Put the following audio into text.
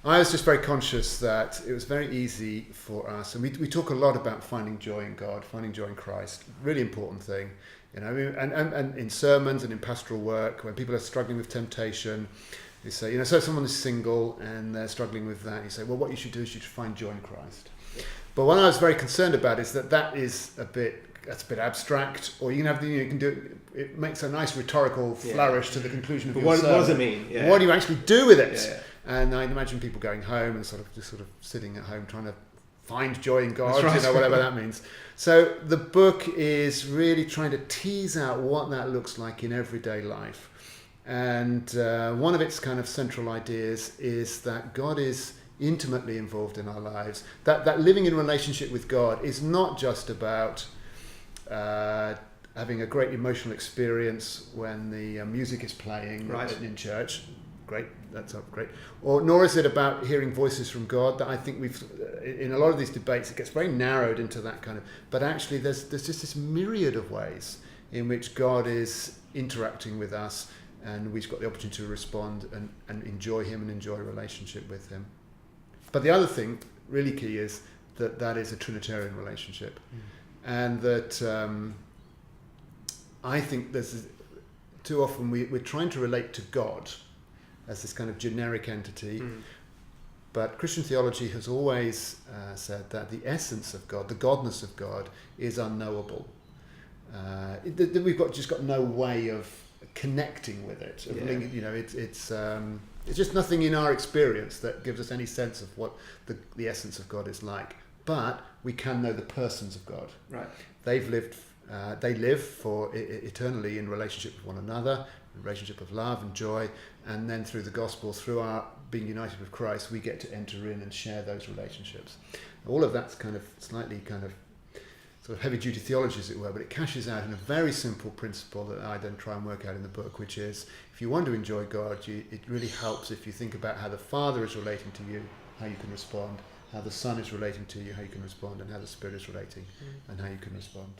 I was just very conscious that it was very easy for us, and we talk a lot about finding joy in God, finding joy in Christ, really important thing, and in sermons and in pastoral work, when people are struggling with temptation, you say, so someone is single and they're struggling with that, you say, well, what you should do is you should find joy in Christ. Yeah. But what I was very concerned about is that's a bit abstract, or you can do it makes a nice rhetorical flourish to the conclusion of your sermon. What does it mean? Yeah. What do you actually do with it? Yeah. And I'd imagine people going home and sort of sitting at home trying to find joy in God, right. Whatever that means. So the book is really trying to tease out what that looks like in everyday life. And one of its kind of central ideas is that God is intimately involved in our lives. That living in relationship with God is not just about having a great emotional experience when the music is playing in church. Great, that's great. Nor is it about hearing voices from God. That I think we've in a lot of these debates it gets very narrowed into that kind of. But actually, there's just this myriad of ways in which God is interacting with us, and we've got the opportunity to respond and enjoy Him and enjoy a relationship with Him. But the other thing, really key, is that is a Trinitarian relationship, and that I think there's too often we're trying to relate to God as this kind of generic entity, but Christian theology has always said that the essence of God, the godness of God, is unknowable. We've just got no way of connecting with it. It's just nothing in our experience that gives us any sense of what the essence of God is like. But we can know the persons of God. Right. They live for eternally in relationship with one another, a relationship of love and joy, and then through the gospel, through our being united with Christ, we get to enter in and share those relationships. All of that's kind of slightly kind of sort of heavy-duty theology, as it were, but it cashes out in a very simple principle that I then try and work out in the book, which is, if you want to enjoy God, it really helps if you think about how the Father is relating to you, how you can respond, how the Son is relating to you, how you can respond, and how the Spirit is relating, and how you can respond.